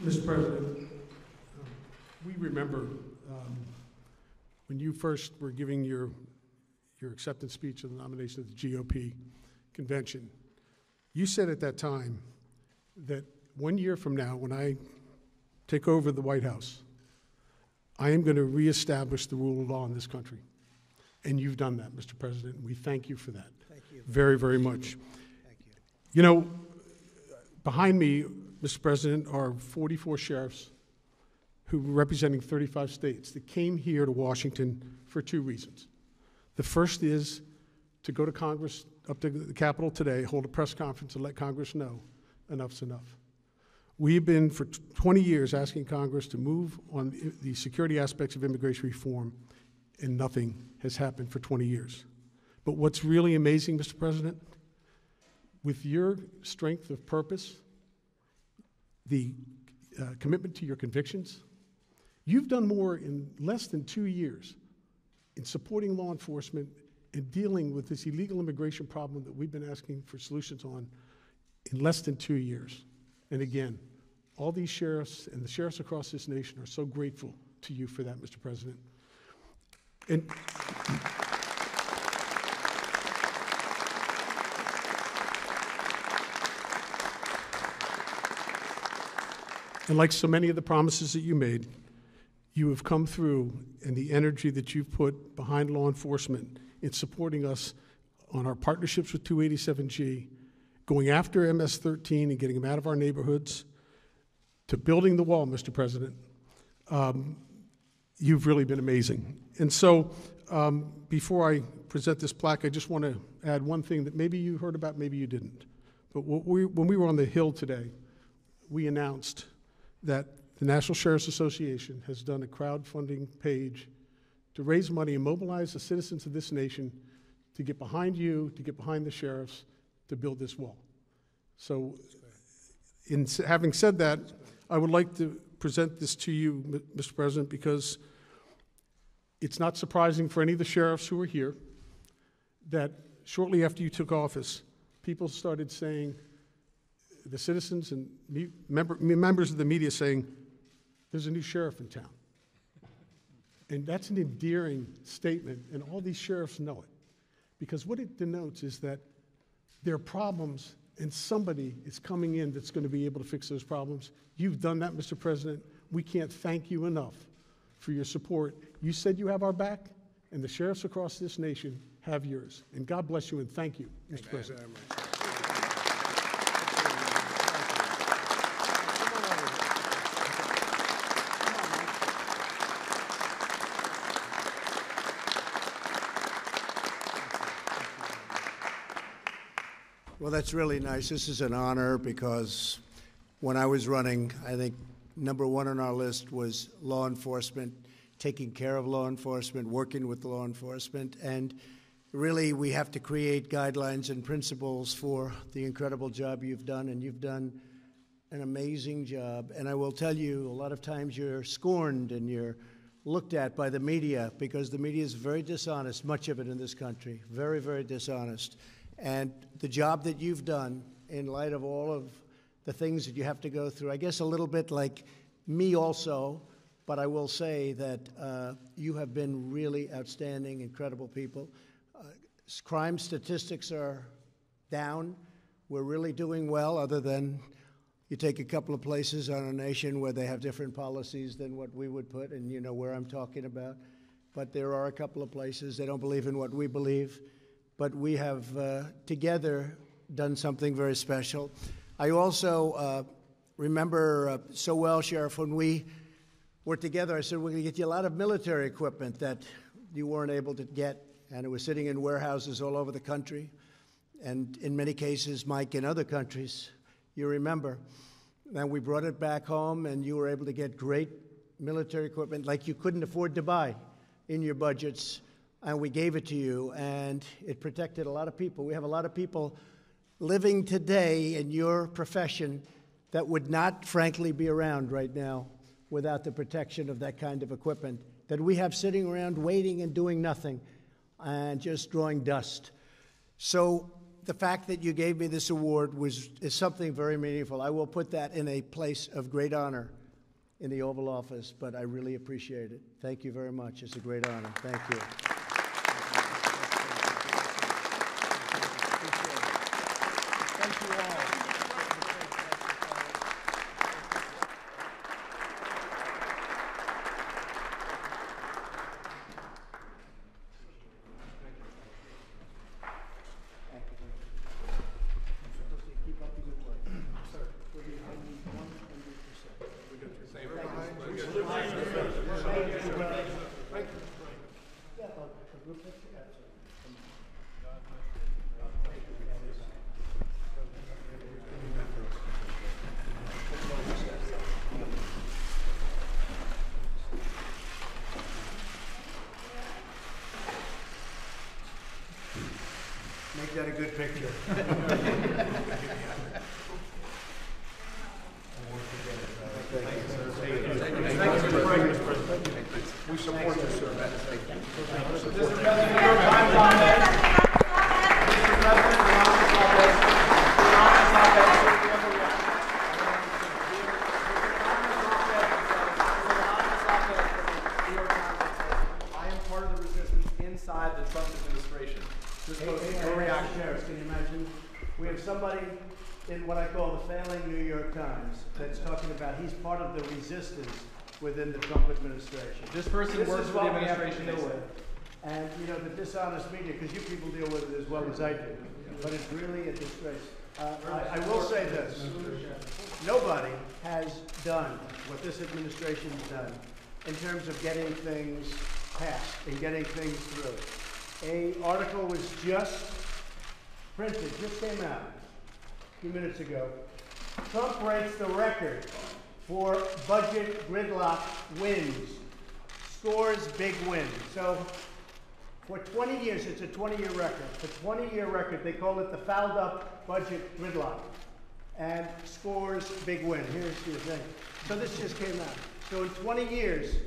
Mr. President, we remember when you first were giving your acceptance speech of the nomination of the GOP convention. You said at that time that 1 year from now, when I take over the White House, I am going to reestablish the rule of law in this country. And you've done that, Mr. President. We thank you for that. Thank you. Very, very much. Thank you. You know, behind me, Mr. President, are 44 sheriffs who were representing 35 states that came here to Washington for two reasons. The first is to go to Congress, up to the Capitol today, hold a press conference and let Congress know enough's enough. We've been for 20 years asking Congress to move on the security aspects of immigration reform, and nothing has happened for 20 years. But what's really amazing, Mr. President, with your strength of purpose, the commitment to your convictions, you've done more in less than 2 years in supporting law enforcement and dealing with this illegal immigration problem that we've been asking for solutions on in less than 2 years. And again, all these sheriffs and the sheriffs across this nation are so grateful to you for that, Mr. President. And like so many of the promises that you made, you have come through, and the energy that you've put behind law enforcement in supporting us on our partnerships with 287G, going after MS-13 and getting them out of our neighborhoods, to building the wall, Mr. President, you've really been amazing. And so before I present this plaque, I just want to add one thing that maybe you heard about, maybe you didn't. But when we were on the Hill today, we announced that the National Sheriff's Association has done a crowdfunding page to raise money and mobilize the citizens of this nation to get behind you, to get behind the sheriffs, to build this wall. So in having said that, I would like to present this to you, Mr. President, because it's not surprising for any of the sheriffs who are here that shortly after you took office, people started saying, the citizens and members of the media saying, there's a new sheriff in town. And that's an endearing statement, and all these sheriffs know it. Because what it denotes is that there are problems, and somebody is coming in that's going to be able to fix those problems. You've done that, Mr. President. We can't thank you enough for your support. You said you have our back, and the sheriffs across this nation have yours. And God bless you, and thank you, Mr. President. Very much. Well, that's really nice. This is an honor because when I was running, I think number one on our list was law enforcement, taking care of law enforcement, working with law enforcement, and really we have to create guidelines and principles for the incredible job you've done, and you've done an amazing job. And I will tell you, a lot of times you're scorned and you're looked at by the media because the media is very dishonest, much of it in this country, very, very dishonest. And the job that you've done in light of all of the things that you have to go through, I guess a little bit like me also, but I will say that you have been really outstanding, incredible people. Crime statistics are down. We're really doing well, other than you take a couple of places on a nation where they have different policies than what we would put, and you know where I'm talking about. But there are a couple of places they don't believe in what we believe. But we have together done something very special. I also remember so well, Sheriff, when we were together, I said, we're going to get you a lot of military equipment that you weren't able to get, and it was sitting in warehouses all over the country, and in many cases, Mike, in other countries, you remember. And we brought it back home, and you were able to get great military equipment like you couldn't afford to buy in your budgets. And we gave it to you, and it protected a lot of people. We have a lot of people living today in your profession that would not, frankly, be around right now without the protection of that kind of equipment that we have sitting around waiting and doing nothing and just drawing dust. So the fact that you gave me this award is something very meaningful. I will put that in a place of great honor in the Oval Office, but I really appreciate it. Thank you very much. It's a great honor. Thank you. Thank you all. Make that a good picture. We support you, sir. I am part of the resistance inside the Trump administration. This Hey, goes hey, to hey, your hey, reaction. Sheriff, can you imagine? We have somebody in what I call the failing New York Times that's talking about he's part of the resistance within the Trump administration. This person This works is for the what we have to administration. deal they with. say. And, you know, the dishonest media, because you people deal with it as well as I do, but it's really a disgrace. I will say this. Nobody has done what this administration has done in terms of getting things passed and getting things through. An article was just printed, just came out a few minutes ago. Trump breaks the record for budget gridlock wins, scores big wins. So for 20 years, it's a 20-year record. For 20-year record, they call it the fouled up budget gridlock, and scores big win. Here's the thing. So this just came out. So in 20 years,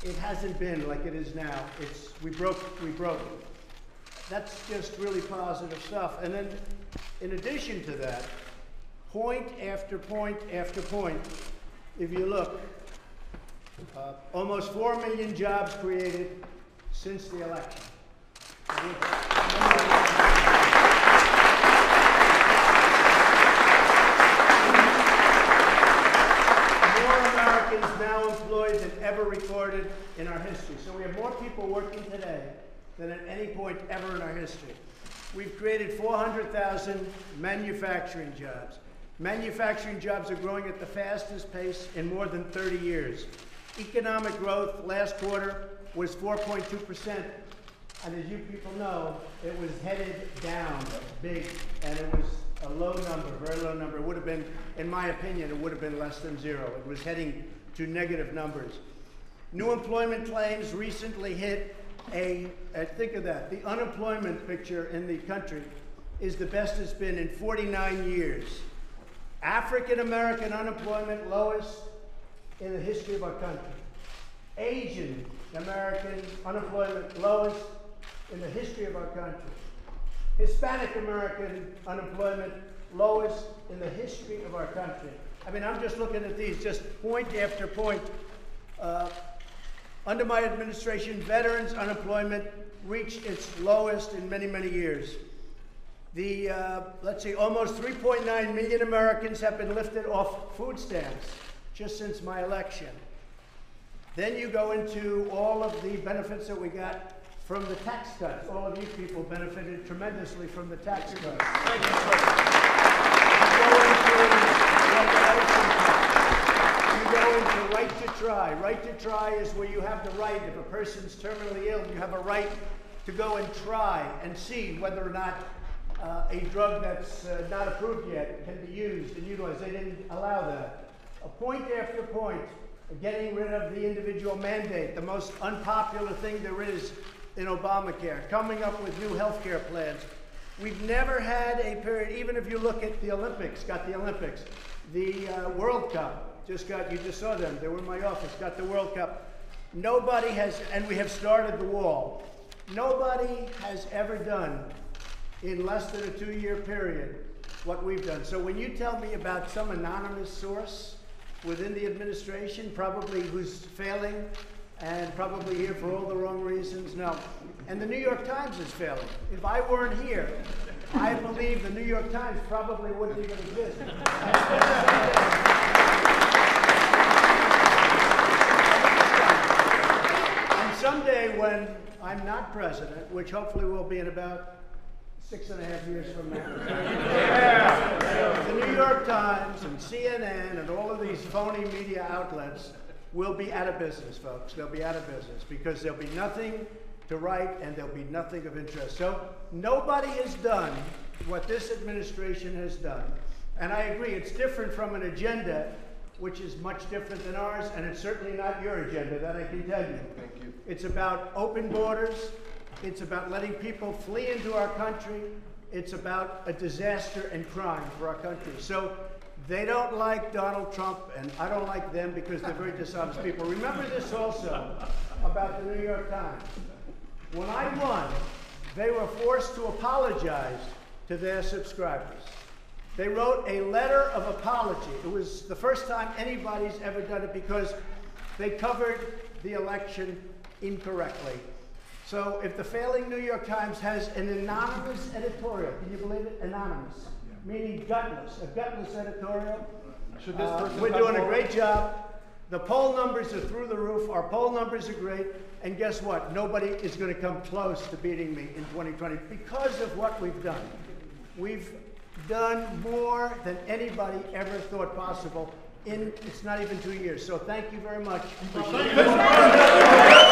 it hasn't been like it is now. We broke it. That's just really positive stuff. And then, in addition to that, point after point after point, if you look, almost 4 million jobs created since the election. More Americans now employed than ever recorded in our history. So we have more people working today than at any point ever in our history. We've created 400,000 manufacturing jobs. Manufacturing jobs are growing at the fastest pace in more than 30 years. Economic growth last quarter was 4.2%, and as you people know, it was headed down big, and it was a low number, very low number. It would have been, in my opinion, it would have been less than zero. It was heading to negative numbers. New employment claims recently hit think of that, the unemployment picture in the country is the best it's been in 49 years. African American unemployment lowest in the history of our country. Asian American unemployment lowest in the history of our country. Hispanic American unemployment lowest in the history of our country. I mean, I'm just looking at these, just point after point. Under my administration, veterans unemployment reached its lowest in many, many years. Let's see, almost 3.9 million Americans have been lifted off food stamps just since my election. Then you go into all of the benefits that we got from the tax cuts. All of you people benefited tremendously from the tax cuts. Thank you. You go into right to try. Right to try is where you have the right, if a person's terminally ill, you have a right to go and try and see whether or not a drug that's not approved yet can be used and utilized. They didn't allow that. A point after point, getting rid of the individual mandate, the most unpopular thing there is in Obamacare, coming up with new health care plans. We've never had a period, even if you look at the Olympics, the World Cup, you just saw them, they were in my office, got the World Cup. Nobody has, and we have started the wall. Nobody has ever done in less than a 2-year period what we've done. So when you tell me about some anonymous source within the administration, probably who's failing and probably here for all the wrong reasons, no. And the New York Times is failing. If I weren't here, I believe the New York Times probably wouldn't even exist. And someday when I'm not president, which hopefully will be in about 6.5 years from now, the New York Times and CNN and all of these phony media outlets will be out of business, folks. They'll be out of business because there'll be nothing to write and there'll be nothing of interest. So nobody has done what this administration has done. And I agree, it's different from an agenda which is much different than ours, and it's certainly not your agenda, that I can tell you. Thank you. It's about open borders. It's about letting people flee into our country. It's about a disaster and crime for our country. So they don't like Donald Trump, and I don't like them because they're very dishonest people. Remember this also about the New York Times. When I won, they were forced to apologize to their subscribers. They wrote a letter of apology. It was the first time anybody's ever done it because they covered the election incorrectly. So if the failing New York Times has an anonymous editorial, can you believe it? Anonymous, meaning gutless, a gutless editorial. Should this person We're come doing a forward? great job. The poll numbers are through the roof. Our poll numbers are great. And guess what? Nobody is going to come close to beating me in 2020 because of what we've done. We've done more than anybody ever thought possible in, it's not even 2 years. So thank you very much. Appreciate it.